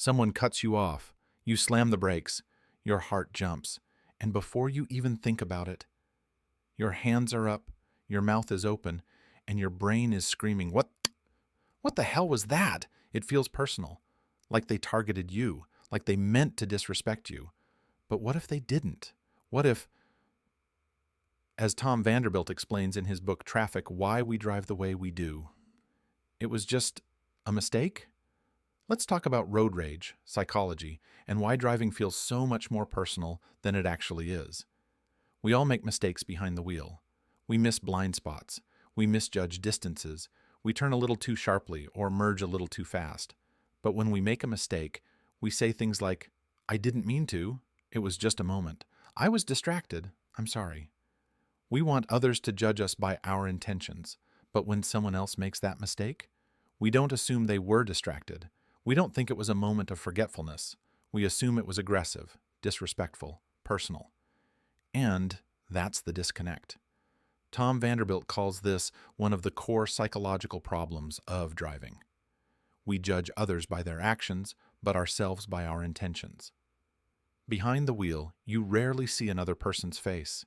Someone cuts you off. You slam the brakes. Your heart jumps. And before you even think about it, your hands are up, your mouth is open, and your brain is screaming, What the hell was that? It feels personal, like they targeted you, like they meant to disrespect you. But what if they didn't? What if, as Tom Vanderbilt explains in his book Traffic, Why We Drive the Way We Do, it was just a mistake? Let's talk about road rage, psychology, and why driving feels so much more personal than it actually is. We all make mistakes behind the wheel. We miss blind spots. We misjudge distances. We turn a little too sharply or merge a little too fast. But when we make a mistake, we say things like, I didn't mean to. It was just a moment. I was distracted. I'm sorry. We want others to judge us by our intentions. But when someone else makes that mistake, we don't assume they were distracted. We don't think it was a moment of forgetfulness. We assume it was aggressive, disrespectful, personal. And that's the disconnect. Tom Vanderbilt calls this one of the core psychological problems of driving. We judge others by their actions, but ourselves by our intentions. Behind the wheel, you rarely see another person's face.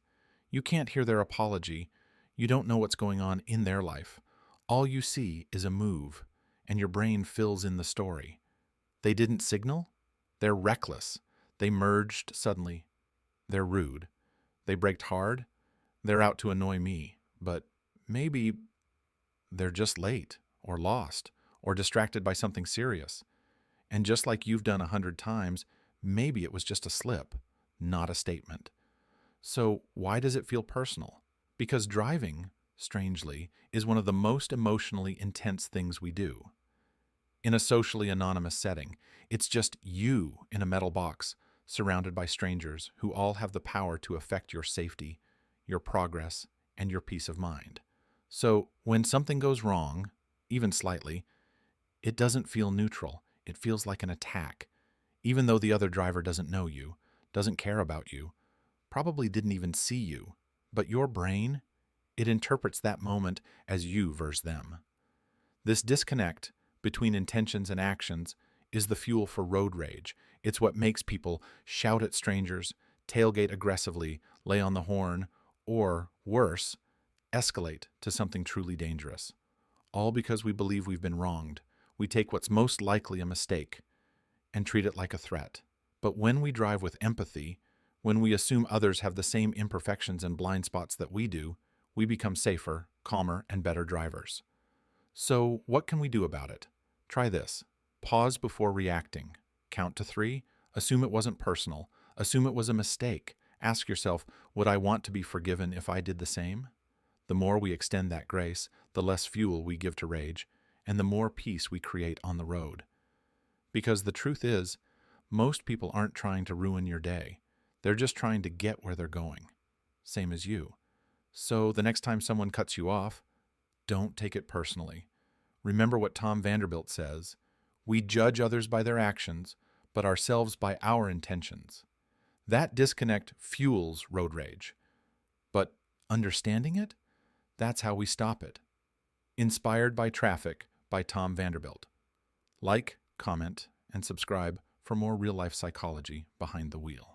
You can't hear their apology. You don't know what's going on in their life. All you see is a move, and your brain fills in the story. They didn't signal? They're reckless. They merged suddenly. They're rude. They braked hard. They're out to annoy me. But maybe they're just late, or lost, or distracted by something serious. And just like you've done 100 times, maybe it was just a slip, not a statement. So why does it feel personal? Because driving, strangely, is one of the most emotionally intense things we do. In a socially anonymous setting, it's just you in a metal box, surrounded by strangers who all have the power to affect your safety, your progress, and your peace of mind. So when something goes wrong, even slightly, it doesn't feel neutral. It feels like an attack, even though the other driver doesn't know you, doesn't care about you, probably didn't even see you. But your brain, it interprets that moment as you versus them. This disconnect between intentions and actions is the fuel for road rage. It's what makes people shout at strangers, tailgate aggressively, lay on the horn, or, worse, escalate to something truly dangerous. All because we believe we've been wronged. We take what's most likely a mistake and treat it like a threat. But when we drive with empathy, when we assume others have the same imperfections and blind spots that we do, we become safer, calmer, and better drivers. So what can we do about it? Try this. Pause before reacting. Count to 3. Assume it wasn't personal. Assume it was a mistake. Ask yourself, would I want to be forgiven if I did the same? The more we extend that grace, the less fuel we give to rage, and the more peace we create on the road. Because the truth is, most people aren't trying to ruin your day. They're just trying to get where they're going. Same as you. So the next time someone cuts you off, don't take it personally. Remember what Tom Vanderbilt says, we judge others by their actions, but ourselves by our intentions. That disconnect fuels road rage. But understanding it, that's how we stop it. Inspired by Traffic by Tom Vanderbilt. Like, comment, and subscribe for more real-life psychology behind the wheel.